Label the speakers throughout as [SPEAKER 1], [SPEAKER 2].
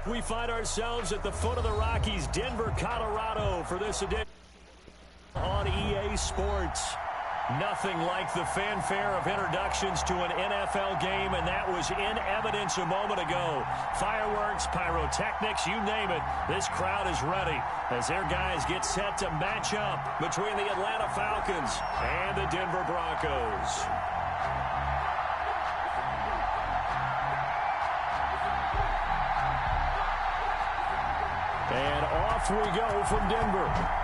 [SPEAKER 1] We find ourselves at the foot of the Rockies, Denver, Colorado, for this edition on EA Sports. Nothing like the fanfare of introductions to an NFL game, and that was in evidence a moment ago. Fireworks, pyrotechnics, you name it. This crowd is ready as their guys get set to match up between the Atlanta Falcons and the Denver Broncos. And off we go from Denver.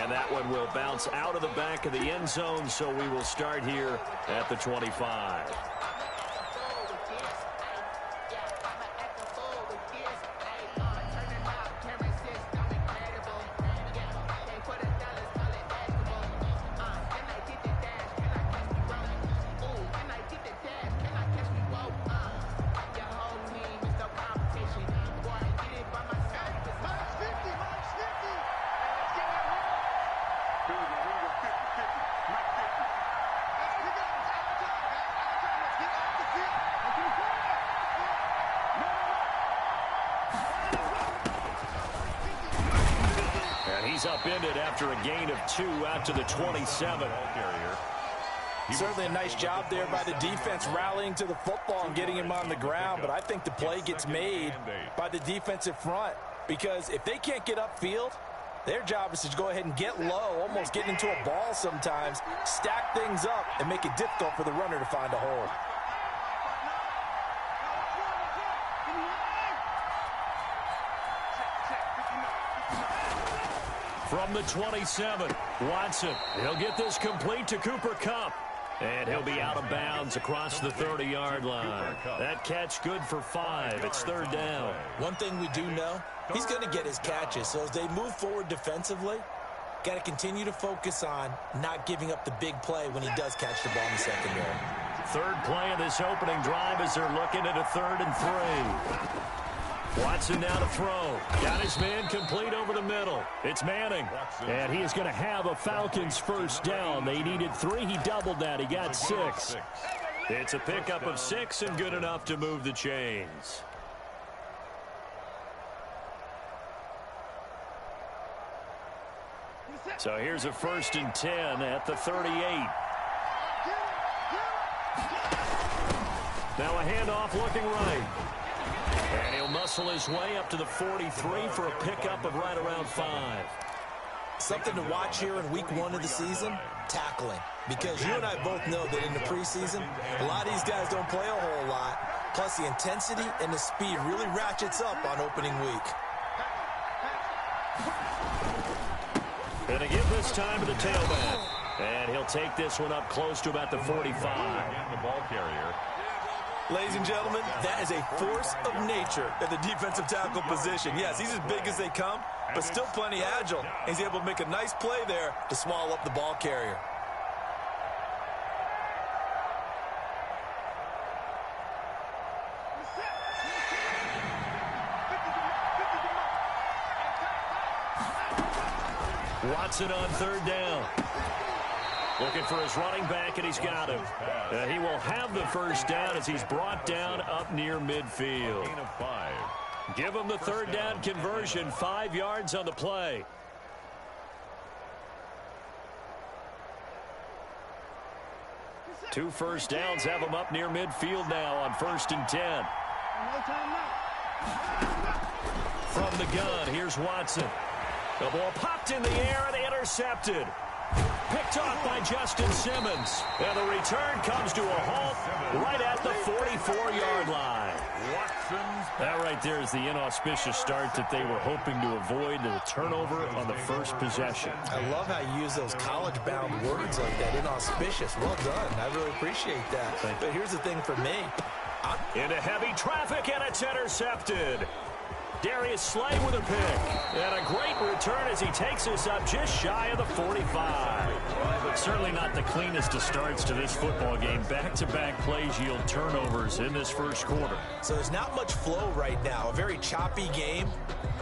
[SPEAKER 1] And that one will bounce out of the back of the end zone, so we will start here at the 25. He's upended after a gain of 2 out to the 27.
[SPEAKER 2] Certainly a nice job there by the defense rallying to the football and getting him on the ground, but I think the play gets made by the defensive front because if they can't get upfield, their job is to go ahead and get low, almost get into a ball sometimes, stack things up, and make it difficult for the runner to find a hole.
[SPEAKER 1] From the 27, Watson. He'll get this complete to Cooper Kupp. And he'll be out of bounds across the 30-yard line. That catch good for 5. It's third down.
[SPEAKER 2] One thing we do know, he's going to get his catches. So as they move forward defensively, got to continue to focus on not giving up the big play when he does catch the ball in the secondary.
[SPEAKER 1] Third play of this opening drive as they're looking at a 3rd and 3. Watson now to throw. Got his man complete over the middle. It's Manning. And he is going to have a Falcons first down. They needed 3. He doubled that. He got 6. It's a pickup of 6 and good enough to move the chains. So here's a 1st and 10 at the 38. Now a handoff looking right. And he'll muscle his way up to the 43 for a pickup of right around 5.
[SPEAKER 2] Something to watch here in week 1 of the season, tackling. Because you and I both know that in the preseason, a lot of these guys don't play a whole lot. Plus the intensity and the speed really ratchets up on opening week.
[SPEAKER 1] Gonna give this time to the tailback. And he'll take this one up close to about the 45.
[SPEAKER 3] The ball carrier.
[SPEAKER 2] Ladies and gentlemen, that is a force of nature at the defensive tackle position. Yes, he's as big as they come, but still plenty agile. He's able to make a nice play there to swallow up the ball carrier.
[SPEAKER 1] Watson on 3rd down. Looking for his running back, and he's got him. He will have the first down as he's brought down up near midfield.
[SPEAKER 3] Gain of 5.
[SPEAKER 1] Give him the 3rd down conversion, 5 yards on the play. Two first downs have him up near midfield now on 1st and 10. From the gun, here's Watson. The ball popped in the air and intercepted. Picked off by Justin Simmons. And the return comes to a halt right at the 44-yard line. That right there is the inauspicious start that they were hoping to avoid, the turnover on the first possession.
[SPEAKER 2] I love how you use those college-bound words like that, inauspicious. Well done. I really appreciate that. But here's the thing for me.
[SPEAKER 1] Into heavy traffic, and it's intercepted. Darius Slay with a pick. And a great return as he takes us up just shy of the 45. But certainly not the cleanest of starts to this football game. Back-to-back plays yield turnovers in this first quarter.
[SPEAKER 2] So there's not much flow right now. A very choppy game.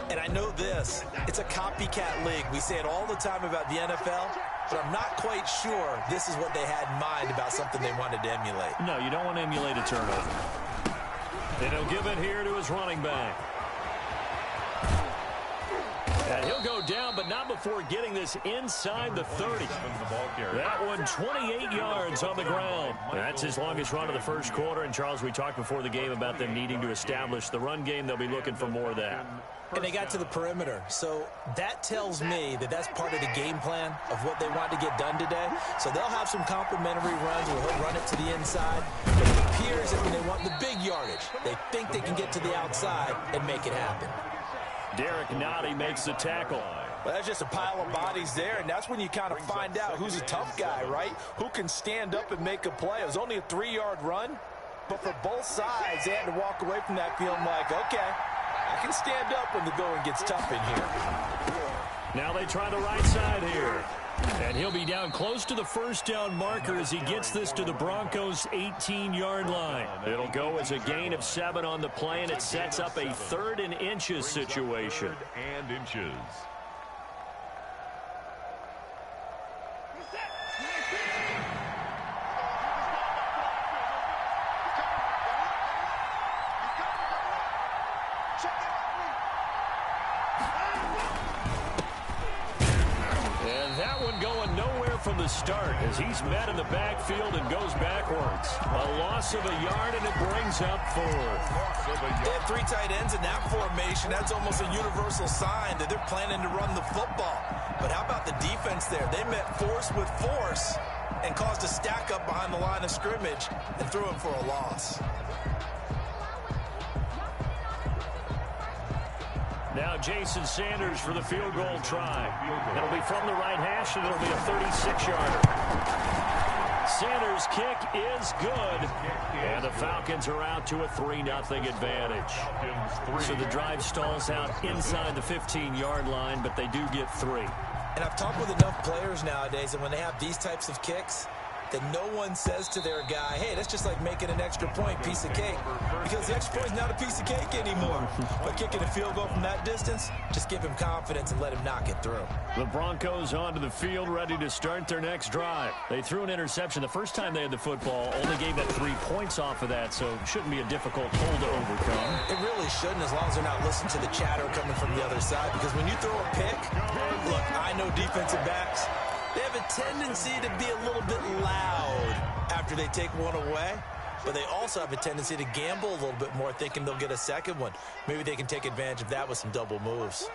[SPEAKER 2] And I know this. It's a copycat league. We say it all the time about the NFL. but I'm not quite sure this is what they had in mind about something they wanted to emulate.
[SPEAKER 1] No, you don't want to emulate a turnover. And he'll give it here to his running back. And he'll go down, but not before getting this inside the 30. That one 28 yards on the ground. That's his longest run of the first quarter. And, Charles, we talked before the game about them needing to establish the run game. They'll be looking for more of that.
[SPEAKER 2] And they got to the perimeter. So that tells me that that's part of the game plan of what they want to get done today. So they'll have some complimentary runs where he'll run it to the inside. But it appears that when they want the big yardage, they think they can get to the outside and make it happen.
[SPEAKER 1] Derek Nottie makes the tackle.
[SPEAKER 2] Well, that's just a pile of bodies there, and that's when you kind of find out who's a tough guy, right? Who can stand up and make a play. It was only a 3-yard run, but for both sides, they had to walk away from that feeling like, okay, I can stand up when the going gets tough in here.
[SPEAKER 1] Now they try the right side here. And he'll be down close to the first down marker as he gets this to the Broncos' 18-yard line. It'll go as a gain of 7 on the play, and it sets up a 3rd and inches situation.
[SPEAKER 3] 3rd and inches.
[SPEAKER 1] From the start as he's met in the backfield and goes backwards. A loss of a yard, and it brings up 4.
[SPEAKER 2] They have 3 tight ends in that formation. That's almost a universal sign that they're planning to run the football. But how about the defense there? They met force with force and caused a stack up behind the line of scrimmage and threw him for a loss.
[SPEAKER 1] Now Jason Sanders for the field goal try. It'll be from the right hash, and it'll be a 36-yarder. Sanders' kick is good, and the Falcons are out to a 3-0 advantage. So the drive stalls out inside the 15-yard line, but they do get 3.
[SPEAKER 2] And I've talked with enough players nowadays, and when they have these types of kicks, that no one says to their guy, hey, that's just like making an extra point, piece of cake. Because the extra point's not a piece of cake anymore. But kicking a field goal from that distance, just give him confidence and let him knock it through.
[SPEAKER 1] The Broncos onto the field, ready to start their next drive. They threw an interception the first time they had the football, only gave that 3 points off of that, so it shouldn't be a difficult hole to overcome.
[SPEAKER 2] It really shouldn't, as long as they're not listening to the chatter coming from the other side. Because when you throw a pick, look, I know defensive backs, they have a tendency to be a little bit loud after they take one away, but they also have a tendency to gamble a little bit more, thinking they'll get a second one. Maybe they can take advantage of that with some double moves.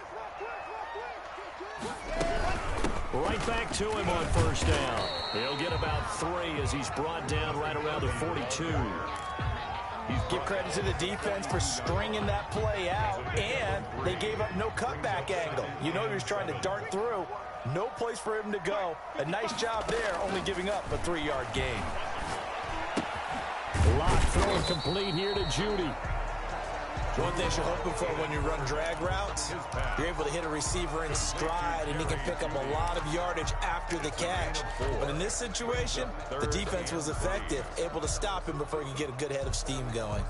[SPEAKER 1] Right back to him on first down. He'll get about 3 as he's brought down right around the 42.
[SPEAKER 2] You give credit to the defense for stringing that play out, and they gave up no cutback angle. You know he was trying to dart through. No place for him to go. A nice job there, only giving up a 3-yard gain.
[SPEAKER 1] Lock throwing complete here to Judy.
[SPEAKER 2] One thing you're hoping for when you run drag routes, you're able to hit a receiver in stride, and he can pick up a lot of yardage after the catch. But in this situation, the defense was effective, able to stop him before he could get a good head of steam going.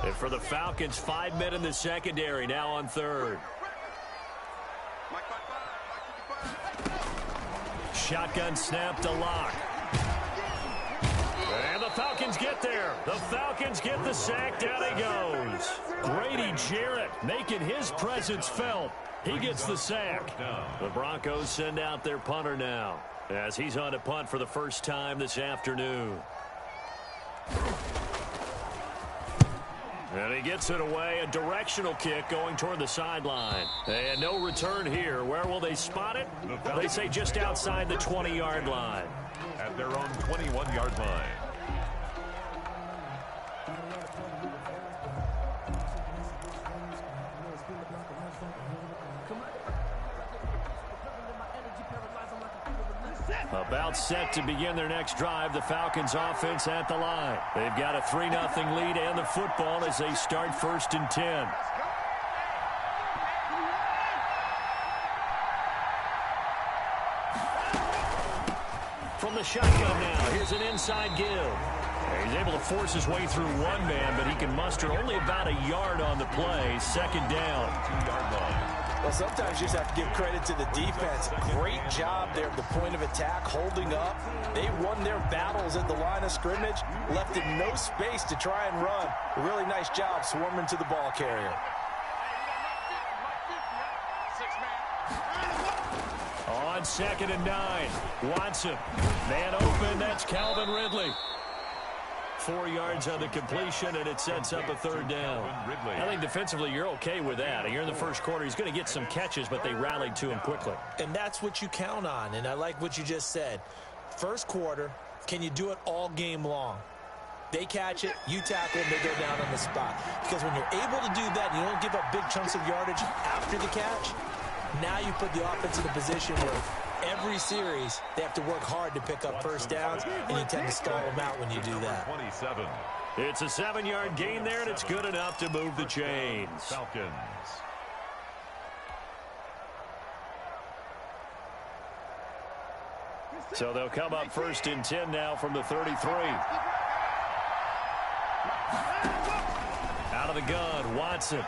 [SPEAKER 1] And for the Falcons, 5 men in the secondary, now on 3rd. Shotgun snap to Lock. And the Falcons get there. The Falcons get the sack. Down he goes. Grady Jarrett making his presence felt. He gets the sack. The Broncos send out their punter now as he's on to punt for the first time this afternoon. And he gets it away, a directional kick going toward the sideline. And no return here. Where will they spot it? They say just outside the 20-yard line.
[SPEAKER 3] At their own 21-yard line.
[SPEAKER 1] About set to begin their next drive. The Falcons offense at the line. They've got a 3-0 lead and the football as they start 1st and 10. From the shotgun now, here's an inside give. He's able to force his way through one man, but he can muster only about a yard on the play. 2nd down.
[SPEAKER 3] 2-yard line.
[SPEAKER 2] Well, sometimes you just have to give credit to the defense. Great job there at the point of attack, holding up. They won their battles at the line of scrimmage, left in no space to try and run. A really nice job swarming to the ball carrier.
[SPEAKER 1] On 2nd and 9, Watson. Man open, that's Calvin Ridley. 4 yards on the completion, and it sets up a 3rd down. I think defensively you're okay with that. You're in the first quarter. He's going to get some catches, but they rallied to him quickly.
[SPEAKER 2] And that's what you count on, and I like what you just said. First quarter, can you do it all game long? They catch it, you tackle them, they go down on the spot. Because when you're able to do that, and you don't give up big chunks of yardage after the catch, now you put the offense in a position where every series they have to work hard to pick up first downs, and you tend to stall them out when you do that.
[SPEAKER 3] 27.
[SPEAKER 1] It's a 7-yard gain there, and it's good enough to move the chains.
[SPEAKER 3] Falcons.
[SPEAKER 1] So they'll come up 1st and 10 now from the 33. Out of the gun, Watson.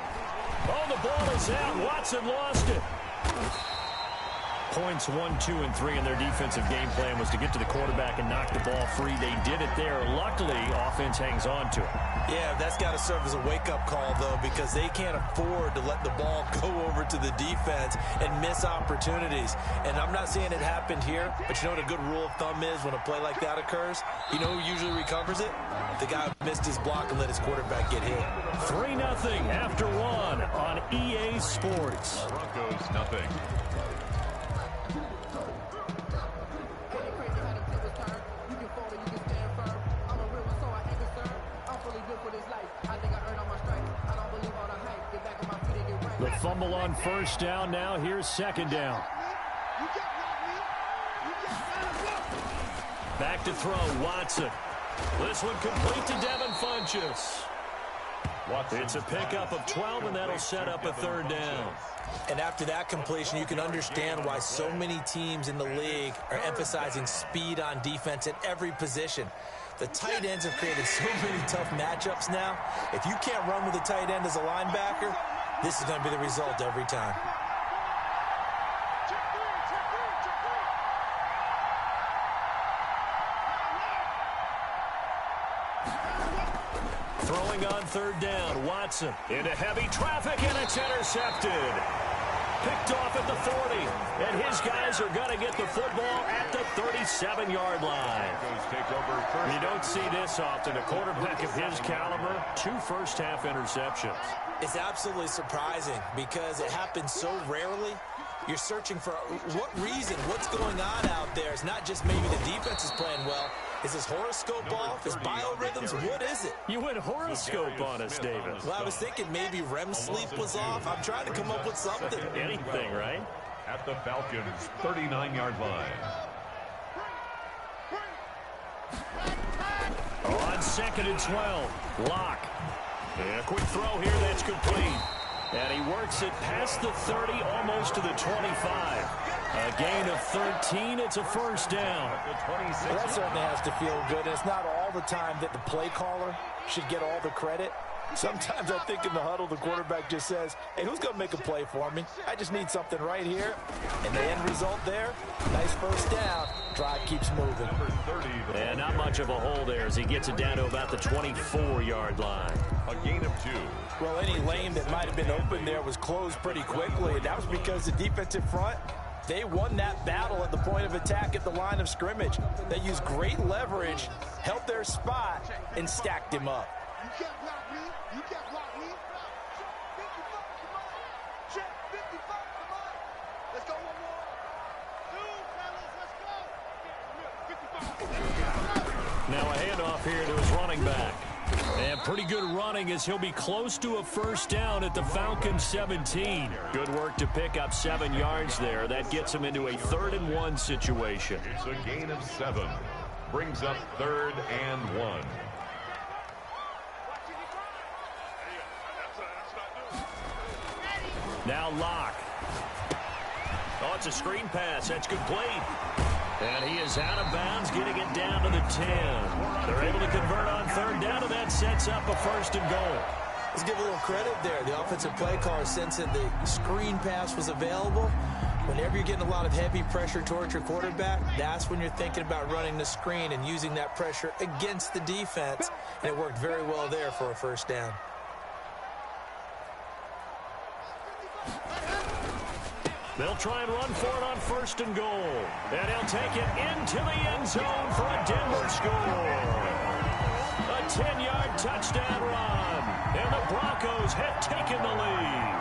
[SPEAKER 1] Oh, the ball is out. Watson lost it. Points 1, 2, and 3 in their defensive game plan was to get to the quarterback and knock the ball free. They did it there. Luckily, offense hangs on to it.
[SPEAKER 2] Yeah, that's got to serve as a wake-up call, though, because they can't afford to let the ball go over to the defense and miss opportunities. And I'm not saying it happened here, but you know what a good rule of thumb is when a play like that occurs? You know who usually recovers it? The guy who missed his block and let his quarterback get hit.
[SPEAKER 1] 3-0 after 1 on EA Sports.
[SPEAKER 3] Broncos, nothing.
[SPEAKER 1] The fumble on 1st down. Now here's 2nd down. Back to throw, Watson. This one complete to Devin Funchess. It's a pickup of 12, and that'll set up a 3rd down.
[SPEAKER 2] And after that completion, you can understand why so many teams in the league are emphasizing speed on defense at every position. The tight ends have created so many tough matchups now. If you can't run with a tight end as a linebacker, this is going to be the result every time.
[SPEAKER 1] Throwing on 3rd down, Watson into heavy traffic, and it's intercepted. Picked off at the 40, and his guys are going to get the football at the 37-yard line. You don't see this often. A quarterback of his caliber, 2 first-half interceptions.
[SPEAKER 2] It's absolutely surprising because it happens so rarely. You're searching for what reason, what's going on out there. It's not just maybe the defense is playing well. Is his horoscope off? His biorhythms? What is it?
[SPEAKER 1] You went horoscope on us, David.
[SPEAKER 2] Well, I was thinking maybe REM sleep was off. I'm trying to come up with something.
[SPEAKER 1] Anything, right?
[SPEAKER 3] At the Falcons' 39-yard line.
[SPEAKER 1] On 2nd and 12, Locke. And a quick throw here that's complete. And he works it past the 30, almost to the 25. A gain of 13. It's a 1st down.
[SPEAKER 2] Well, that certainly has to feel good. And it's not all the time that the play caller should get all the credit. Sometimes I think in the huddle, the quarterback just says, hey, who's going to make a play for me? I just need something right here. And the end result there, nice 1st down. Drive keeps moving.
[SPEAKER 1] And not much of a hole there as he gets it down to about the 24-yard line.
[SPEAKER 3] A gain of 2.
[SPEAKER 2] Well, any lane that might have been open there was closed pretty quickly. And that was because the defensive front, they won that battle at the point of attack at the line of scrimmage. They used great leverage, held their spot, and stacked him up.
[SPEAKER 4] You can't block me. You can't block me. Check 55. Come on. Check 55. Come on. Let's go one more. 2, fellas. Let's go. 55.
[SPEAKER 1] Now a handoff here to his running back. And pretty good running as he'll be close to a 1st down at the Falcons 17. Good work to pick up 7 yards there. That gets him into a 3rd and 1 situation.
[SPEAKER 3] It's a gain of 7. Brings up 3rd and 1.
[SPEAKER 1] Now Locke. Oh, it's a screen pass. That's complete. And he is out of bounds, getting it down to the 10. They're able to convert on 3rd down, and that sets up a 1st and goal.
[SPEAKER 2] Let's give a little credit there. The offensive play caller sensing the screen pass was available. Whenever you're getting a lot of heavy pressure towards your quarterback, that's when you're thinking about running the screen and using that pressure against the defense. And it worked very well there for a first down.
[SPEAKER 1] They'll try and run for it on 1st and goal. And he'll take it into the end zone for a Denver score. A 10-yard touchdown run. And the Broncos have taken the lead.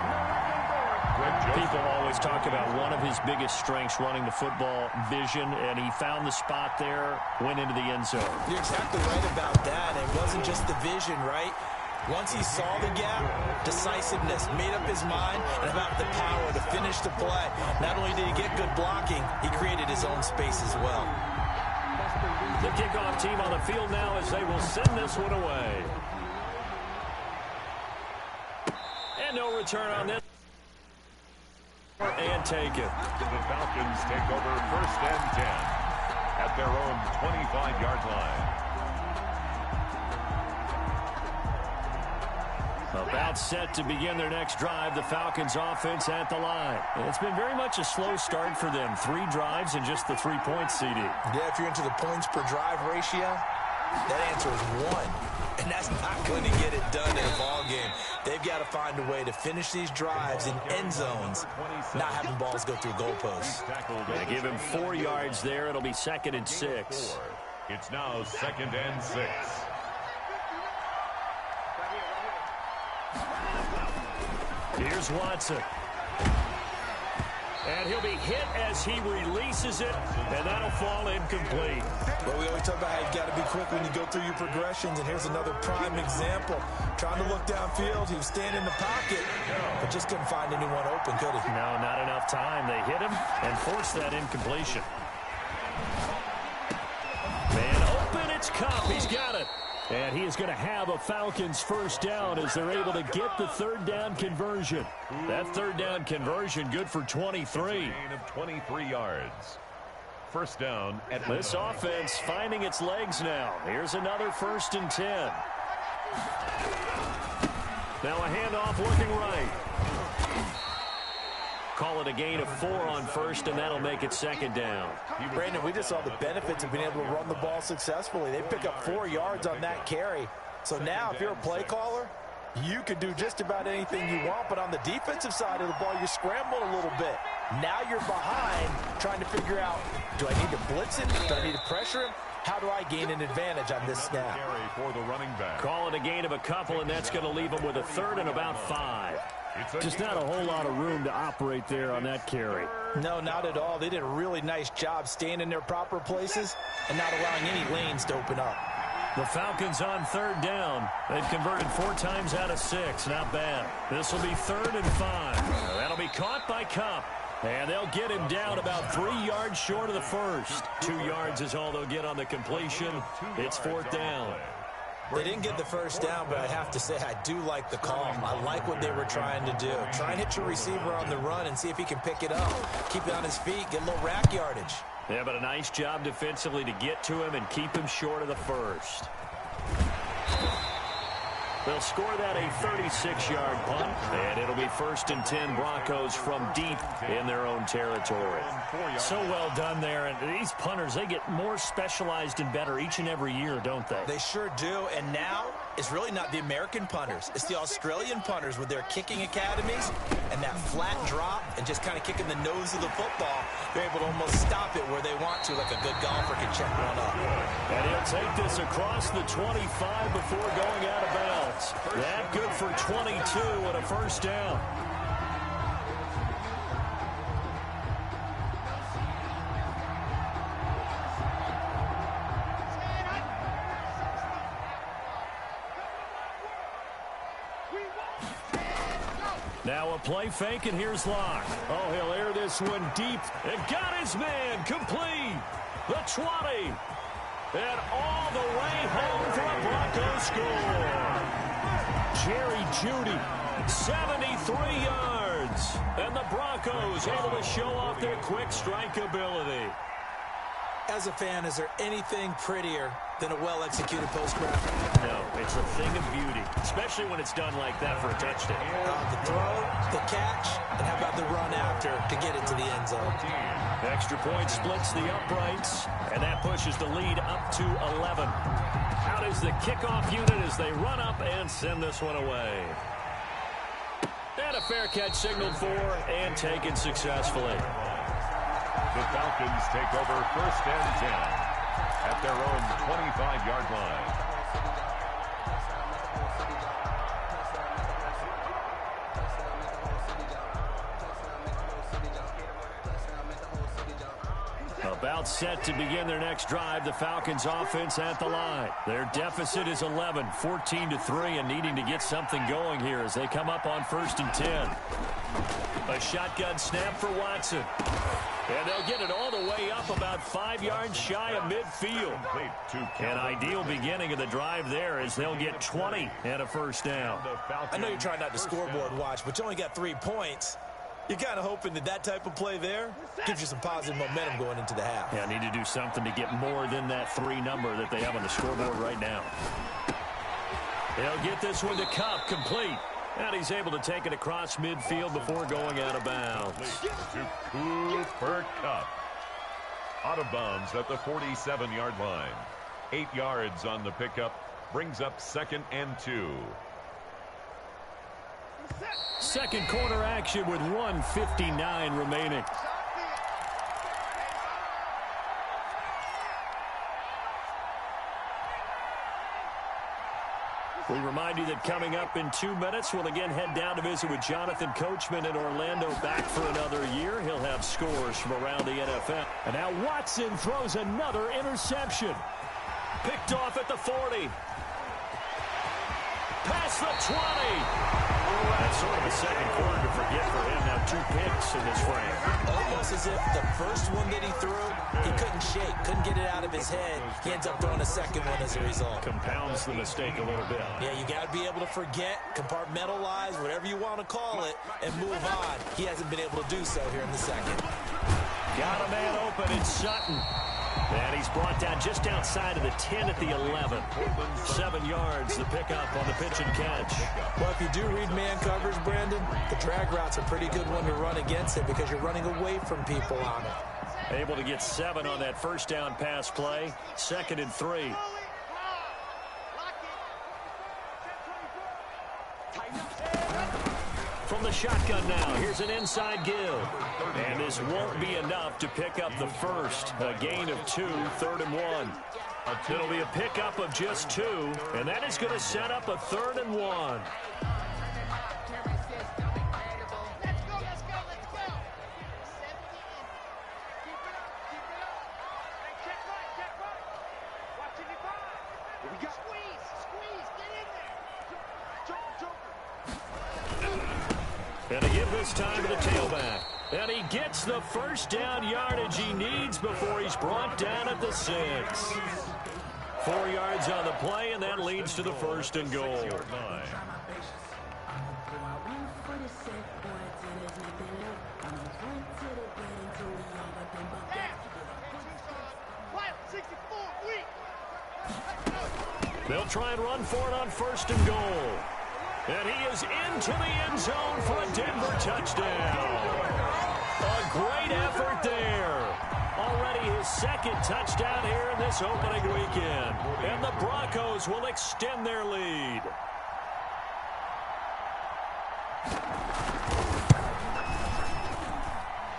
[SPEAKER 1] People always talk about one of his biggest strengths running the football, vision, and he found the spot there, went into the end zone.
[SPEAKER 2] You're exactly right about that. It wasn't just the vision, right? Once he saw the gap, decisiveness, made up his mind, and about the power to finish the play. Not only did he get good blocking, he created his own space as well.
[SPEAKER 1] The kickoff team on the field now as they will send this one away. And no return on this. And take it.
[SPEAKER 3] The Falcons take over 1st and 10 at their own 25-yard line.
[SPEAKER 1] About set to begin their next drive, the Falcons offense at the line. It's been very much a slow start for them. 3 drives and just the 3 points, CD.
[SPEAKER 2] Yeah, if you're into the points per drive ratio, that answer is 1. And that's not going to get it done in a ball game. They've got to find a way to finish these drives in end zones, not having balls go through goalposts.
[SPEAKER 1] Going to give him 4 yards there. It'll be 2nd and 6.
[SPEAKER 3] It's now 2nd and 6.
[SPEAKER 1] Here's Watson. And he'll be hit as he releases it, and that'll fall incomplete.
[SPEAKER 2] Well, we always talk about how you've got to be quick when you go through your progressions, and here's another prime example. Trying to look downfield, he was standing in the pocket, but just couldn't find anyone open, could he?
[SPEAKER 1] No, not enough time. They hit him and forced that incompletion. Man open, it's Cup. He's got it. And he is going to have a Falcons 1st down as they're able to get the 3rd down conversion. That 3rd down conversion good for 23.
[SPEAKER 3] Gain of 23 yards. 1st down at
[SPEAKER 1] this offense finding its legs now. Here's another 1st and 10. Now a handoff looking right. Call it a gain of 4 on 1st, and that'll make it 2nd down.
[SPEAKER 2] Brandon, we just saw the benefits of being able to run the ball successfully. They pick up 4 yards on that carry. So now if you're a play caller, you can do just about anything you want. But on the defensive side of the ball, you scramble a little bit. Now you're behind trying to figure out, do I need to blitz him? Do I need to pressure him? How do I gain an advantage on this snap?
[SPEAKER 3] For the running back.
[SPEAKER 1] Call it a gain of a couple, and that's going to leave him with a 3rd and about 5. Just not a whole lot of room to operate there on that carry.
[SPEAKER 2] No, not at all. They did a really nice job staying in their proper places and not allowing any lanes to open up.
[SPEAKER 1] The Falcons on 3rd down. They've converted 4 times out of 6. Not bad. This will be 3rd and 5. That'll be caught by Cup. And they'll get him down about 3 yards short of the 1st. 2 yards is all they'll get on the completion. It's 4th down.
[SPEAKER 2] They didn't get the 1st down, but I have to say I do like the call. I like what they were trying to do. Try and hit your receiver on the run and see if he can pick it up. Keep it on his feet, get a little rack yardage.
[SPEAKER 1] Yeah, but a nice job defensively to get to him and keep him short of the 1st. They'll score that a 36-yard punt, and it'll be 1st and 10 Broncos from deep in their own territory. So well done there, and these punters, they get more specialized and better each and every year, don't they?
[SPEAKER 2] They sure do, and now it's really not the American punters. It's the Australian punters with their kicking academies and that flat drop and just kind of kicking the nose of the football. They're able to almost stop it where they want to, like a good golfer can check one up.
[SPEAKER 1] And he'll take this across the 25 before going out of bounds. That good for 22 and a 1st down. Now a play fake, and here's Locke. Oh, he'll air this one deep. And got his man complete. The 20. And all the way home for a Broncos score. Jerry Jeudy, 73 yards. And the Broncos able to show off their quick strike ability.
[SPEAKER 2] As a fan, is there anything prettier than a well-executed post-grab?
[SPEAKER 1] No, it's a thing of beauty, especially when it's done like that for a touchdown.
[SPEAKER 2] The throw, the catch, and how about the run after to get it to the end zone?
[SPEAKER 1] Extra point splits the uprights, and that pushes the lead up to 11. Out is the kickoff unit as they run up and send this one away. And a fair catch signaled for and taken successfully.
[SPEAKER 3] The Falcons take over 1st and 10 at their own 25-yard line.
[SPEAKER 1] About set to begin their next drive, the Falcons offense at the line. Their deficit is 11, 14-3, and needing to get something going here as they come up on 1st and 10. A shotgun snap for Watson. And they'll get it all the way up about 5 yards shy of midfield. An ideal beginning of the drive there as they'll get 20 and a first down.
[SPEAKER 2] I know you're trying not to scoreboard watch, but you only got 3 points. You're kind of hoping that type of play there gives you some positive momentum going into the half.
[SPEAKER 1] Yeah, need to do something to get more than that 3 number that they have on the scoreboard right now. They'll get this one to Cup, complete. And he's able to take it across midfield before going out of bounds.
[SPEAKER 3] To Cooper Kupp. Out of bounds at the 47-yard line. 8 yards on the pickup. Brings up 2nd and 2.
[SPEAKER 1] Second quarter action with 1:59 remaining. We remind you that coming up in 2 minutes, we'll again head down to visit with Jonathan Coachman in Orlando, back for another year. He'll have scores from around the NFL. And now Watson throws another interception. Picked off at the 40. Past the 20. That's sort of a second quarter to forget for him. Now 2 picks in this frame.
[SPEAKER 2] Almost as if the first one that he threw, he couldn't shake, couldn't get it out of his head. He ends up throwing a second one as a result.
[SPEAKER 1] Compounds the mistake a little bit.
[SPEAKER 2] Yeah, you got to be able to forget, compartmentalize, whatever you want to call it, and move on. He hasn't been able to do so here in the second.
[SPEAKER 1] Got a man open in Sutton. And he's brought down just outside of the 10 at the 11. 7 yards, the pickup on the pitch and catch.
[SPEAKER 2] Well, if you do read man coverage, Brandon, the drag route's a pretty good one to run against it because you're running away from people on it.
[SPEAKER 1] Able to get 7 on that first down pass play. 2nd and 3. From the shotgun now, here's an inside give. And this won't be enough to pick up the first. A gain of 2, 3rd and 1. It'll be a pickup of just 2, and that is going to set up a 3rd and 1. And to give this time to the tailback. And he gets the first down yardage he needs before he's brought down at the 6. 4 yards on the play, and that leads to the 1st and goal. They'll try and run for it on 1st and goal. And he is into the end zone for a Denver touchdown. A great effort there. Already his 2nd touchdown here in this opening weekend. And the Broncos will extend their lead.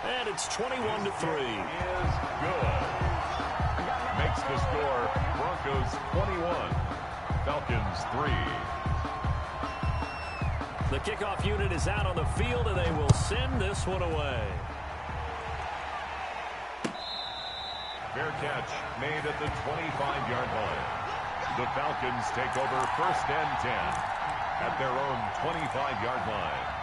[SPEAKER 1] And it's 21-3.
[SPEAKER 3] Is good. Makes the score Broncos 21, Falcons 3.
[SPEAKER 1] The kickoff unit is out on the field, and they will send this one away.
[SPEAKER 3] Fair catch made at the 25-yard line. The Falcons take over 1st and 10 at their own 25-yard line.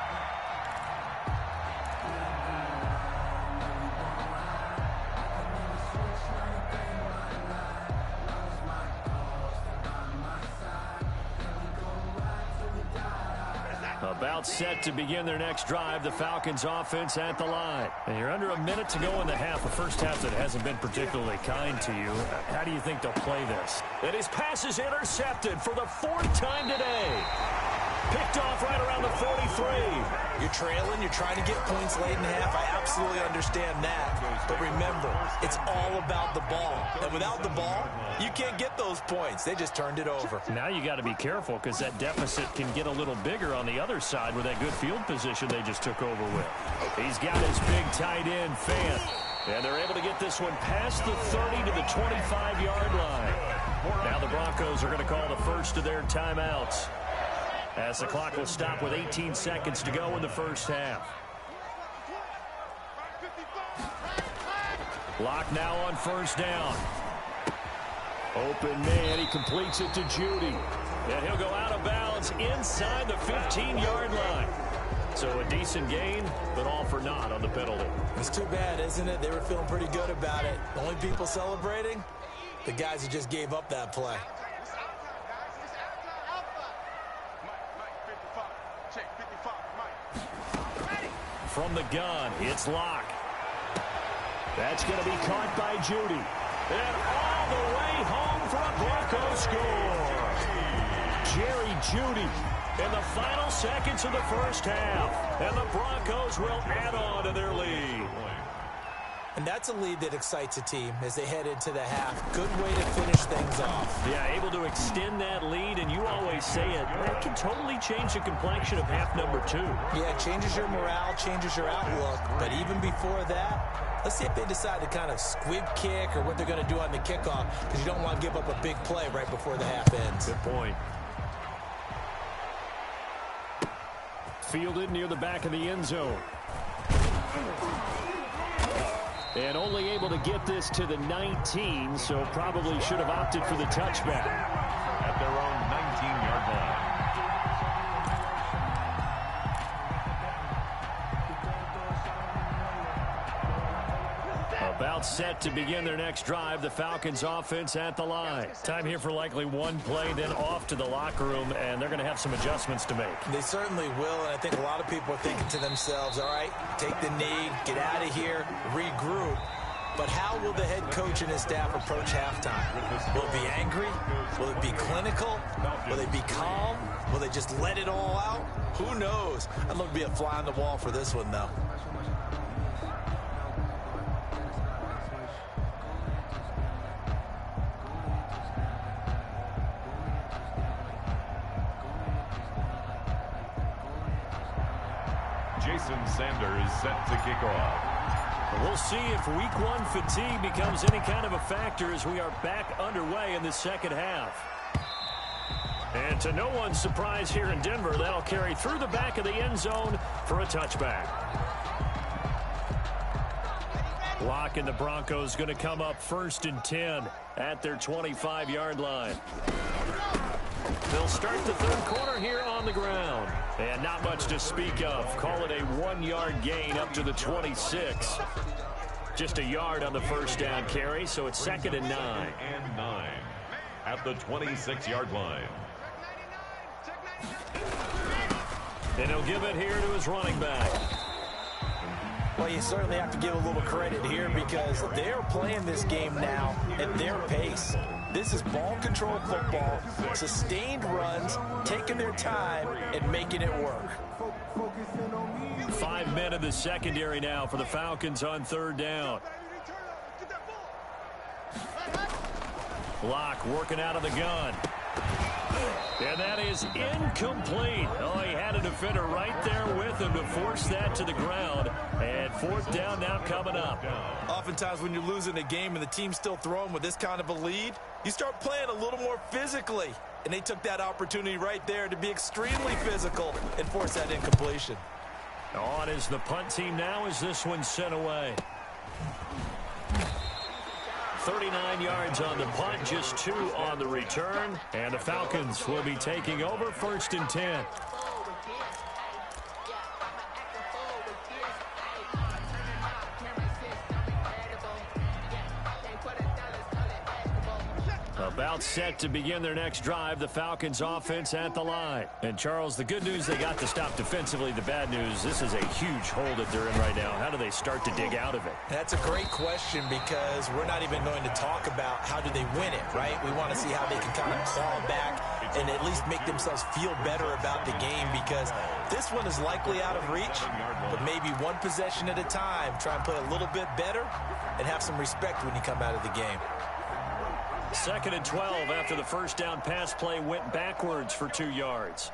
[SPEAKER 1] About set to begin their next drive, the Falcons offense at the line. And you're under a minute to go in the half, a first half that hasn't been particularly kind to you. How do you think they'll play this? And his pass is intercepted for the fourth time today. Picked off right around the 43.
[SPEAKER 2] You're trailing, you're trying to get points late in the half. I absolutely understand that. But remember, it's all about the ball. And without the ball, you can't get those points. They just turned it over.
[SPEAKER 1] Now you got to be careful because that deficit can get a little bigger on the other side with that good field position they just took over with. He's got his big tight end, Fant. And they're able to get this one past the 30 to the 25-yard line. Now the Broncos are going to call the first of their timeouts, as the clock will stop with 18 seconds to go in the first half. Lock now on first down. Open man, he completes it to Judy. And he'll go out of bounds inside the 15-yard line. So a decent gain, but all for naught on the penalty.
[SPEAKER 2] It's too bad, isn't it? They were feeling pretty good about it. The only people celebrating? The guys who just gave up that play.
[SPEAKER 1] From the gun, it's Locke. That's going to be caught by Judy. And all the way home for a Broncos score. Jerry Judy in the final seconds of the first half. And the Broncos will add on to their lead.
[SPEAKER 2] And that's a lead that excites a team as they head into the half. Good way to finish things off.
[SPEAKER 1] Yeah, able to extend that lead, and you always say it, that can totally change the complexion of half number 2.
[SPEAKER 2] Yeah, it changes your morale, changes your outlook. But even before that, let's see if they decide to kind of squib kick or what they're going to do on the kickoff, because you don't want to give up a big play right before the half ends.
[SPEAKER 1] Good point. Fielded near the back of the end zone. And only able to get this to the 19, so probably should have opted for the touchback.
[SPEAKER 3] At their own 19-yard line.
[SPEAKER 1] About set to begin their next drive, the Falcons offense at the line. Time here for likely one play, then off to the locker room, and they're going to have some adjustments to make.
[SPEAKER 2] They certainly will, and I think a lot of people are thinking to themselves, all right, take the knee, get out of here, regroup. But how will the head coach and his staff approach halftime? Will it be angry? Will it be clinical? Will they be calm? Will they just let it all out? Who knows? I'd love to be a fly on the wall for this one, though.
[SPEAKER 3] Jason Sanders set to kick off.
[SPEAKER 1] We'll see if week 1 fatigue becomes any kind of a factor as we are back underway in the second half. And to no one's surprise here in Denver, that'll carry through the back of the end zone for a touchback. Locke and the Broncos going to come up 1st and 10 at their 25-yard line. They'll start the third quarter here on the ground. And not much to speak of. Call it a 1-yard gain up to the 26. Just a yard on the first down carry, so it's 2nd and 9.
[SPEAKER 3] And 9 at the 26-yard line.
[SPEAKER 1] And he'll give it here to his running back.
[SPEAKER 2] Well, you certainly have to give a little credit here because they're playing this game now at their pace. This is ball control football, sustained runs, taking their time, and making it work.
[SPEAKER 1] 5 men in the secondary now for the Falcons on 3rd down. Locke working out of the gun. And that is incomplete. Oh, he had a defender right there with him to force that to the ground. And 4th down now coming up.
[SPEAKER 2] Oftentimes when you're losing a game and the team's still throwing with this kind of a lead, you start playing a little more physically. And they took that opportunity right there to be extremely physical and force that incompletion.
[SPEAKER 1] On is the punt team now as this one's sent away. 39 yards on the punt, just 2 on the return. And the Falcons will be taking over 1st and 10. About set to begin their next drive, the Falcons offense at the line. And Charles, the good news, they got to stop defensively. The bad news, this is a huge hole that they're in right now. How do they start to dig out of it?
[SPEAKER 2] That's a great question, because we're not even going to talk about how do they win it, right? We want to see how they can kind of claw back and at least make themselves feel better about the game, because this one is likely out of reach, but maybe one possession at a time. Try and play a little bit better and have some respect when you come out of the game.
[SPEAKER 1] 2nd and 12 after the first down pass play went backwards for 2 yards.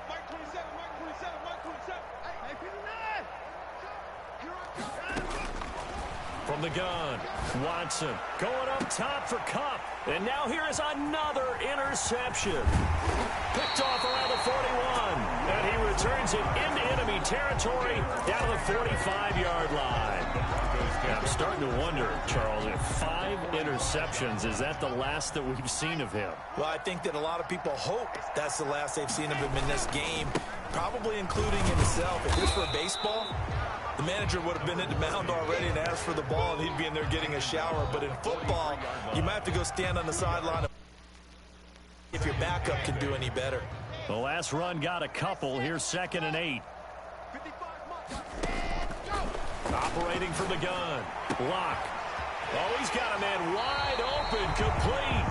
[SPEAKER 4] Mike 27, Mike 27, Mike 27. Hey, 59.
[SPEAKER 1] From the gun, Watson going up top for Kupp. And now here is another interception. Picked off around the 41. And he returns it into enemy territory down to the 45-yard line. I'm starting to wonder, Charles, if 5 interceptions, is that the last that we've seen of him?
[SPEAKER 2] Well, I think that a lot of people hope that's the last they've seen of him in this game, probably including himself. If this were baseball, the manager would have been at the mound already and asked for the ball, and he'd be in there getting a shower. But in football, you might have to go stand on the sideline if your backup can do any better.
[SPEAKER 1] The last run got a couple. Here's 2nd and 8. Operating from the gun. Lock. Oh, he's got a man wide open, complete.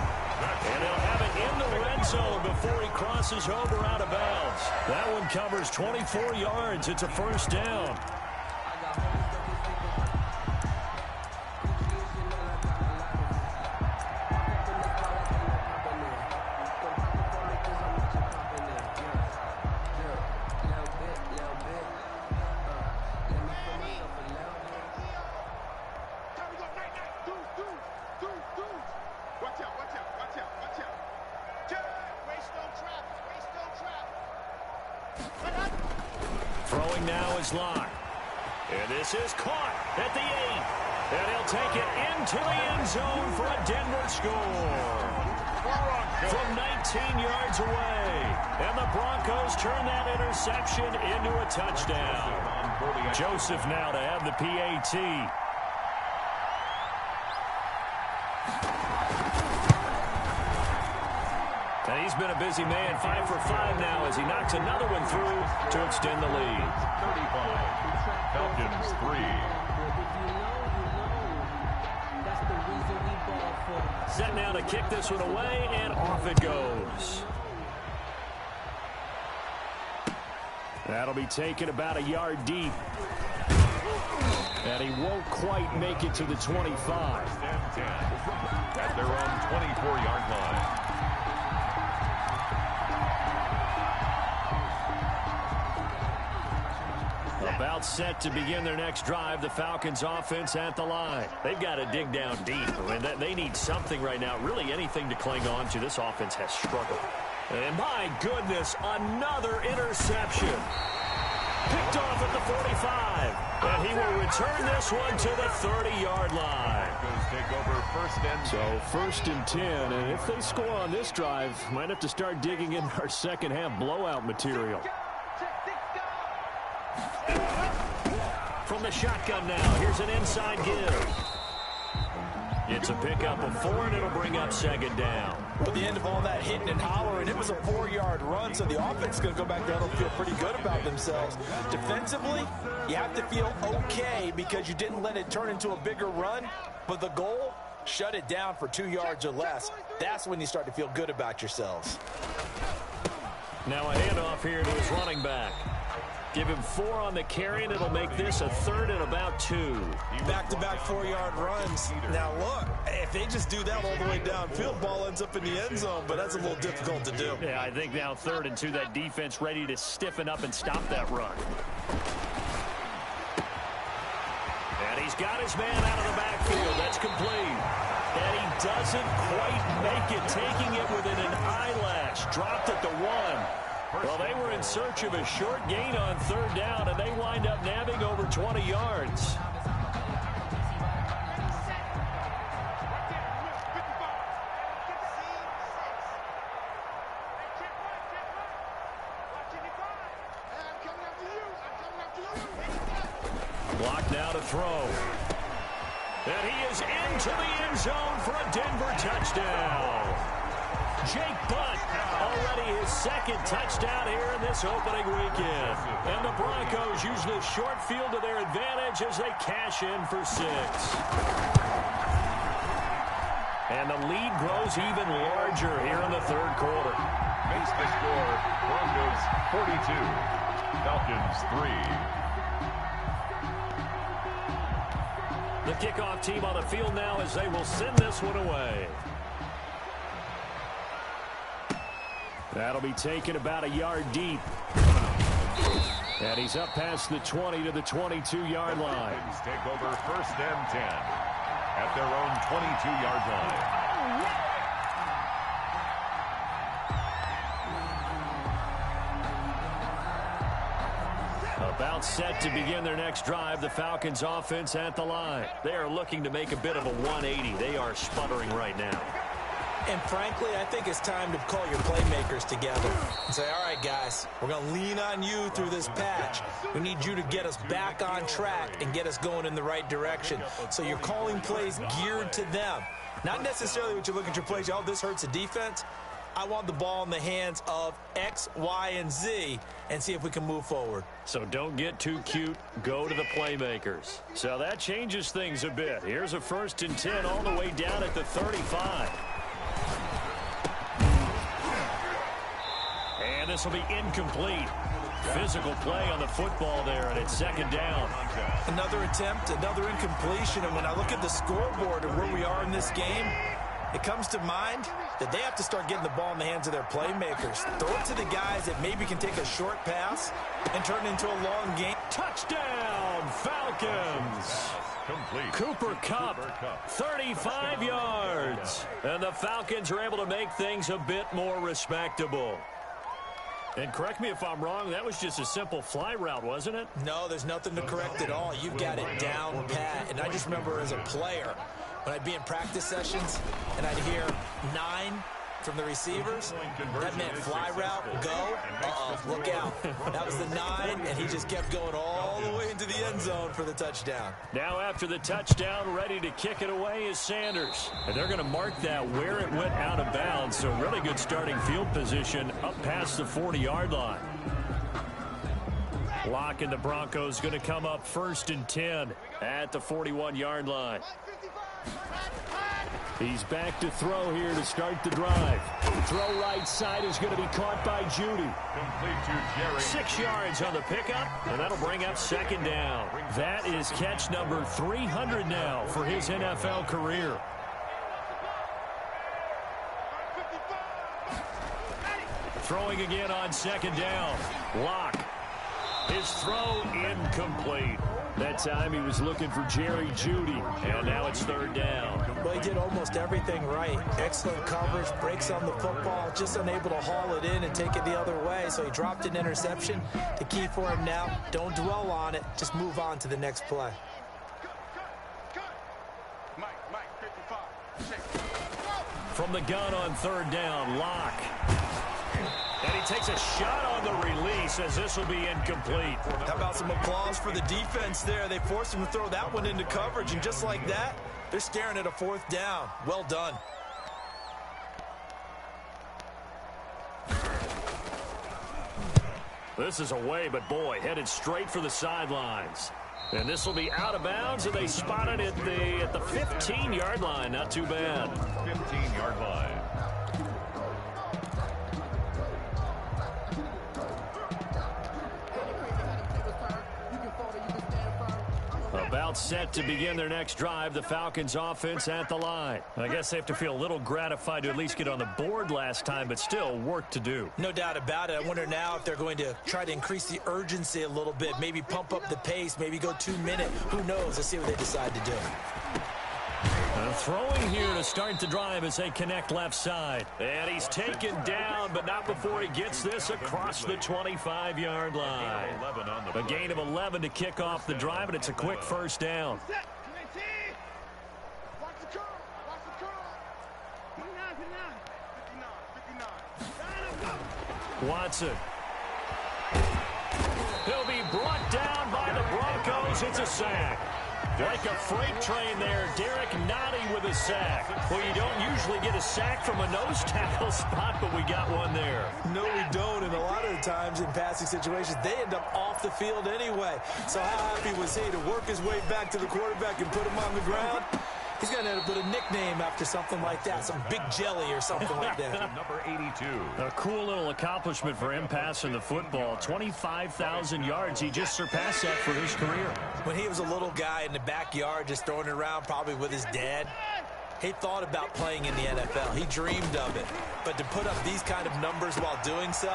[SPEAKER 1] And he'll have it in the red zone before he crosses over out of bounds. That one covers 24 yards. It's a first down. Throwing now is Locke. And this is caught at the 8. And he'll take it into the end zone for a Denver score. From 19 yards away. And the Broncos turn that interception into a touchdown. Joseph now to have the PAT. And he's been a busy man, 5 for 5 now as he knocks another one through to extend the lead.
[SPEAKER 3] 35. Falcons 3.
[SPEAKER 1] Set now to kick this one away, and off it goes. That'll be taken about a yard deep. And he won't quite make it to the 25.
[SPEAKER 3] 10 at their own 24-yard line.
[SPEAKER 1] About set to begin their next drive, the Falcons offense at the line. They've got to dig down deep. I mean, they need something right now, really anything to cling on to. This offense has struggled. And my goodness, another interception. Picked off at the 45. And he will return this one to the 30-yard line.
[SPEAKER 3] Take over 1st and 10.
[SPEAKER 1] So 1st and 10, and if they score on this drive, might have to start digging in our second half blowout material. From the shotgun now, here's an inside give. It's a pickup of 4, and it'll bring up 2nd down.
[SPEAKER 2] At the end of all that hitting and hollering, it was a 4-yard run, so the offense is going to go back down and feel pretty good about themselves. Defensively, you have to feel okay because you didn't let it turn into a bigger run, but the goal, shut it down for 2 yards or less. That's when you start to feel good about yourselves.
[SPEAKER 1] Now a handoff here to his running back. Give him 4 on the carry, and it'll make this a 3rd and about 2.
[SPEAKER 2] Back-to-back 4-yard runs. Now, look, if they just do that all the way downfield, ball ends up in the end zone, but that's a little difficult to do.
[SPEAKER 1] Yeah, I think now 3rd and 2, that defense ready to stiffen up and stop that run. And he's got his man out of the backfield. That's complete. And he doesn't quite make it, taking it within an eyelash. Dropped at the 1. Well, they were in search of a short gain on 3rd down, and they wind up nabbing over 20 yards. Block now to throw. And he is into the end zone for a Denver touchdown. Jake Butt, already his second touchdown here in this opening weekend. And the Broncos use this short field to their advantage as they cash in for 6. And the lead grows even larger here in the third quarter.
[SPEAKER 3] Makes the score Broncos 42, Falcons 3.
[SPEAKER 1] The kickoff team on the field now as they will send this one away. That'll be taken about a yard deep. And he's up past the 20 to the 22-yard line.
[SPEAKER 3] Falcons take over first and 10 at their own 22-yard line.
[SPEAKER 1] About set to begin their next drive, the Falcons offense at the line. They are looking to make a bit of a 180. They are sputtering right now.
[SPEAKER 2] And frankly, I think it's time to call your playmakers together and say, all right, guys, we're going to lean on you through this patch. We need you to get us back on track and get us going in the right direction. So you're calling plays geared to them. Not necessarily what you look at your plays, oh, this hurts the defense. I want the ball in the hands of X, Y, and Z and see if we can move forward.
[SPEAKER 1] So don't get too cute. Go to the playmakers. So that changes things a bit. Here's a 1st and 10 all the way down at the 35. And this will be incomplete. Physical play on the football there, and it's 2nd down.
[SPEAKER 2] Another attempt, another incompletion. And when I look at the scoreboard and where we are in this game, it comes to mind that they have to start getting the ball in the hands of their playmakers. Throw it to the guys that maybe can take a short pass and turn it into a long game.
[SPEAKER 1] Touchdown, Falcons.
[SPEAKER 3] Complete.
[SPEAKER 1] Cooper Kupp, 35 yards. And the Falcons are able to make things a bit more respectable. And correct me if I'm wrong, that was just a simple fly route, wasn't it?
[SPEAKER 2] No, there's nothing to correct at all. You've got it down pat. And I just remember as a player, when I'd be in practice sessions and I'd hear 9 from the receivers, that meant fly route, go, look out. That was the 9, and he just kept going all the way into the end zone for the touchdown.
[SPEAKER 1] Now after the touchdown, ready to kick it away is Sanders. And they're going to mark that where it went out of bounds, so really good starting field position up past the 40-yard line. Locke and the Broncos going to come up 1st and 10 at the 41-yard line. He's back to throw here to start the drive. Throw right side is going to be caught by Judy.
[SPEAKER 3] Complete to Jerry.
[SPEAKER 1] 6 yards on the pickup, and that'll bring up 2nd down. That is catch number 300 now for his NFL career. Throwing again on 2nd down. Locke. His throw incomplete. That time he was looking for Jerry Judy, and now it's 3rd down.
[SPEAKER 2] Well, he did almost everything right. Excellent coverage, breaks on the football, just unable to haul it in and take it the other way, so he dropped an interception. The key for him now, don't dwell on it, just move on to the next play.
[SPEAKER 1] From the gun on 3rd down, Locke. And he takes a shot on the release as this will be incomplete.
[SPEAKER 2] How about some applause for the defense there? They forced him to throw that one into coverage, and just like that, they're staring at a 4th down. Well done.
[SPEAKER 1] This is away, but boy, headed straight for the sidelines. And this will be out of bounds, and they spot it at the 15-yard line. Not too bad.
[SPEAKER 3] 15-yard line.
[SPEAKER 1] About set to begin their next drive, the Falcons offense at the line. I guess they have to feel a little gratified to at least get on the board last time, but still work to do.
[SPEAKER 2] No doubt about it. I wonder now if they're going to try to increase the urgency a little bit, maybe pump up the pace, maybe go 2-minute. Who knows? Let's see what they decide to do.
[SPEAKER 1] Throwing here to start the drive as they connect left side. And he's taken down, but not before he gets this across the 25-yard line. A gain of 11 to kick off the drive, and it's a quick 1st down. Watson. He'll be brought down by the Broncos. It's a sack. Like a freight train there, Derek Nottie with a sack. Well, you don't usually get a sack from a nose tackle spot, but we got one there.
[SPEAKER 2] No, we don't, and a lot of the times in passing situations, they end up off the field anyway. So how happy was he to work his way back to the quarterback and put him on the ground? He's going to have to put a nickname after something like that, some big jelly or something like that.
[SPEAKER 3] Number 82.
[SPEAKER 1] A cool little accomplishment for him passing the football. 25,000 yards. He just surpassed that for his career.
[SPEAKER 2] When he was a little guy in the backyard just throwing it around probably with his dad, he thought about playing in the NFL. He dreamed of it. But to put up these kind of numbers while doing so,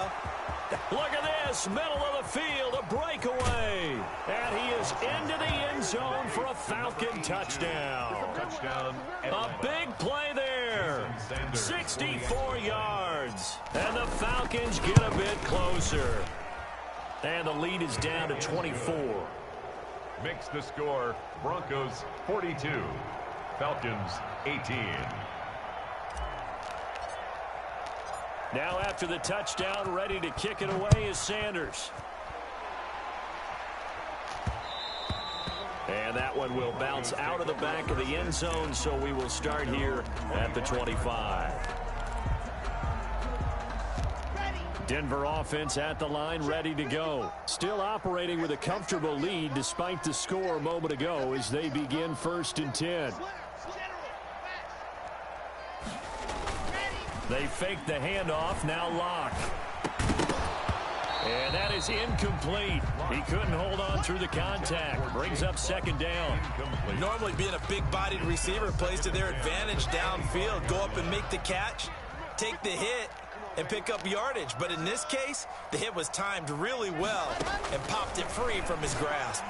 [SPEAKER 1] look at this, middle of the field, a breakaway. And he is into the end zone for a Falcon touchdown.
[SPEAKER 3] Touchdown.
[SPEAKER 1] A big play there. 64 yards. And the Falcons get a bit closer. And the lead is down to 24.
[SPEAKER 3] Makes the score Broncos 42. Falcons 18.
[SPEAKER 1] Now after the touchdown, ready to kick it away is Sanders. And that one will bounce out of the back of the end zone, so we will start here at the 25. Denver offense at the line, ready to go. Still operating with a comfortable lead despite the score a moment ago as they begin 1st and 10. They fake the handoff, now Locke. And that is incomplete. He couldn't hold on through the contact. Brings up 2nd down.
[SPEAKER 2] normally being a big-bodied receiver plays to their advantage downfield. Go up and make the catch, take the hit, and pick up yardage. But in this case, the hit was timed really well and popped it free from his grasp.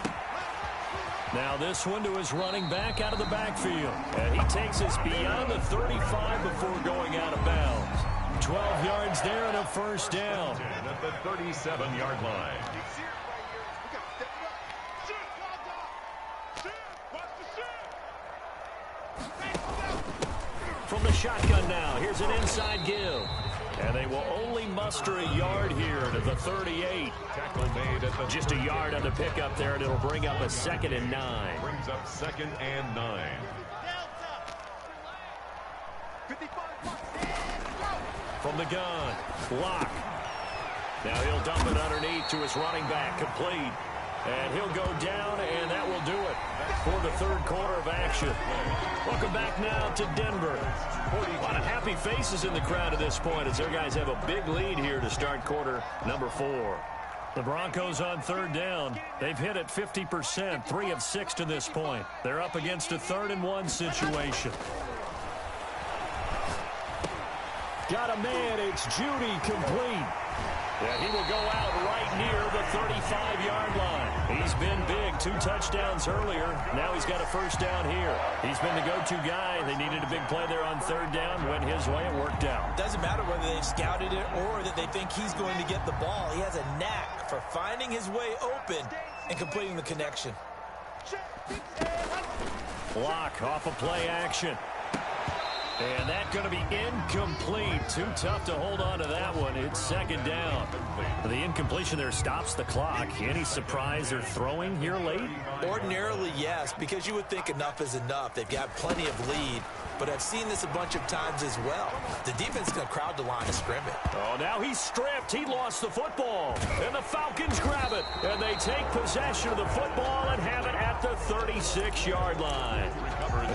[SPEAKER 1] Now this one to his running back out of the backfield. And he takes us beyond the 35 before going out of bounds. 12 yards there and a 1st down.
[SPEAKER 3] At the 37-yard line.
[SPEAKER 1] From the shotgun now, here's an inside give. And they will only muster a yard here to the 38.
[SPEAKER 3] Tackle made at the
[SPEAKER 1] Just a yard on the pickup there, and it'll bring up a 2nd and 9.
[SPEAKER 3] Brings up 2nd and 9.
[SPEAKER 1] From the gun, Locke. Now he'll dump it underneath to his running back, complete. And he'll go down, and that will do it for the 3rd quarter of action. Welcome back now to Denver. A lot of happy faces in the crowd at this point as their guys have a big lead here to start quarter number 4. The Broncos on 3rd down. They've hit it 50%, 3 of 6 to this point. They're up against a 3rd and 1 situation. Got a man, it's Judy, complete. Yeah, he will go out right near the 35-yard line. He's been big, 2 touchdowns earlier. Now he's got a 1st down here. He's been the go-to guy. They needed a big play there on 3rd down. Went his way, it worked out.
[SPEAKER 2] Doesn't matter whether they've scouted it or that they think he's going to get the ball. He has a knack for finding his way open and completing the connection.
[SPEAKER 1] Block off a play action. And that's going to be incomplete. Too tough to hold on to that one. It's 2nd down. The incompletion there stops the clock. Any surprise they're throwing here late?
[SPEAKER 2] Ordinarily, yes, because you would think enough is enough. They've got plenty of lead, but I've seen this a bunch of times as well. The defense is going to crowd the line of scrimmage.
[SPEAKER 1] Oh, now he's stripped. He lost the football. And the Falcons grab it. And they take possession of the football and have it at the 36-yard line.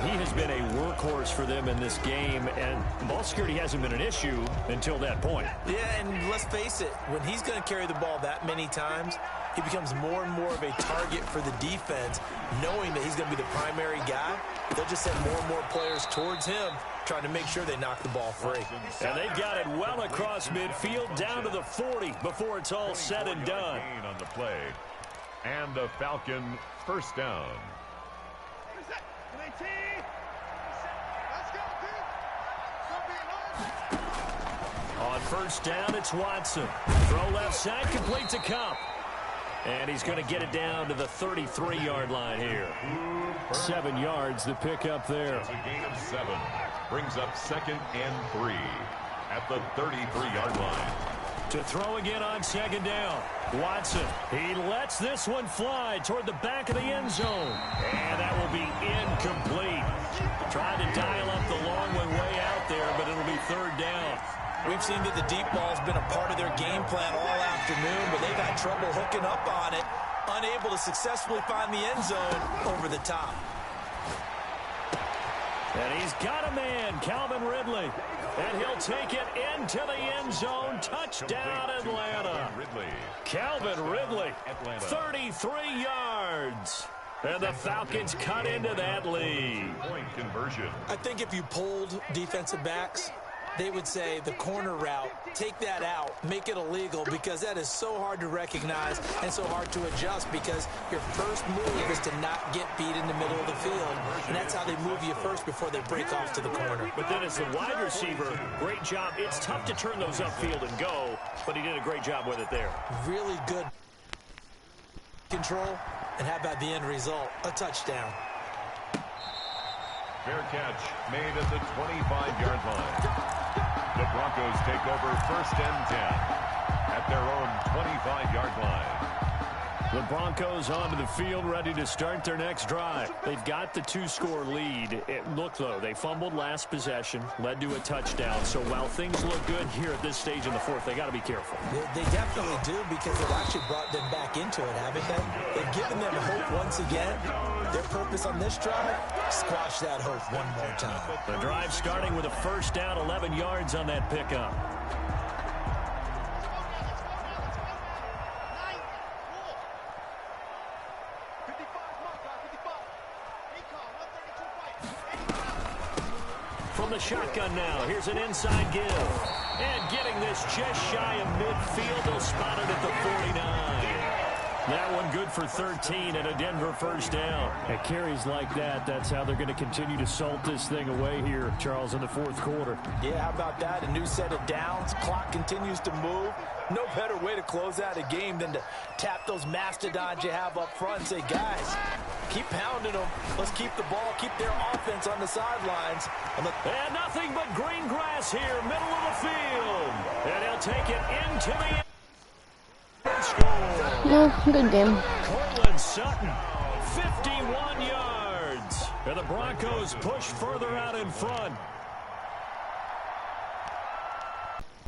[SPEAKER 1] He has been a workhorse for them in this game, and ball security hasn't been an issue until that point.
[SPEAKER 2] Yeah, and let's face it, when he's going to carry the ball that many times, he becomes more and more of a target for the defense, knowing that he's going to be the primary guy. They'll just send more and more players towards him, trying to make sure they knock the ball free.
[SPEAKER 1] And they've got it well across midfield, down to the 40 before it's all said and done.
[SPEAKER 3] On the play. And the Falcon 1st down.
[SPEAKER 1] On 1st down, it's Watson. Throw left side, complete to Cup. And he's going to get it down to the 33-yard line here. 7 yards to pick up there.
[SPEAKER 3] It's a gain of 7. Brings up 2nd and 3 at the 33-yard line.
[SPEAKER 1] To throw again on second down. Watson, he lets this one fly toward the back of the end zone. And that will be incomplete. Trying to dial up the long one way out there, but it'll be third down.
[SPEAKER 2] We've seen that the deep ball's been a part of their game plan all afternoon, but they've had trouble hooking up on it, unable to successfully find the end zone over the top.
[SPEAKER 1] And he's got a man, Calvin Ridley. And he'll take it into the end zone. Touchdown, Atlanta. Calvin Ridley, 33 yards. And the Falcons cut into that lead.
[SPEAKER 3] Point conversion.
[SPEAKER 2] I think if you polled defensive backs, they would say the corner route, take that out, make it illegal, because that is so hard to recognize and so hard to adjust, because your first move is to not get beat in the middle of the field, and that's how they move you first before they break off to the corner.
[SPEAKER 1] But then as the wide receiver, great job. It's tough to turn those upfield and go, but he did a great job with it there.
[SPEAKER 2] Really good control, and how about the end result? A touchdown.
[SPEAKER 3] Fair catch made at the 25-yard line. The Broncos take over first and 10 at their own 25-yard line.
[SPEAKER 1] The Broncos onto the field, ready to start their next drive. They've got the two-score lead. Look, though, they fumbled last possession, led to a touchdown. So while things look good here at this stage in the fourth, they got to be careful.
[SPEAKER 2] They definitely do, because they've actually brought them back into it, haven't they? They've given them hope once again. Their purpose on this drive, squash that hope one more time.
[SPEAKER 1] The drive starting with a first down, 11 yards on that pickup. From the shotgun now, here's an inside give. And getting this just shy of midfield, they'll spot it at the 49. That one good for 13 and a Denver first down. At carries like that, that's how they're going to continue to salt this thing away here, Charles, in the fourth quarter.
[SPEAKER 2] Yeah, how about that? A new set of downs. Clock continues to move. No better way to close out a game than to tap those mastodons you have up front and say, guys, keep pounding them. Let's keep the ball, keep their offense on the sidelines.
[SPEAKER 1] And nothing but green grass here, middle of the field. And he'll take it into the score.
[SPEAKER 5] No, good game.
[SPEAKER 1] Cortland Sutton, 51 yards. And the Broncos push further out in front.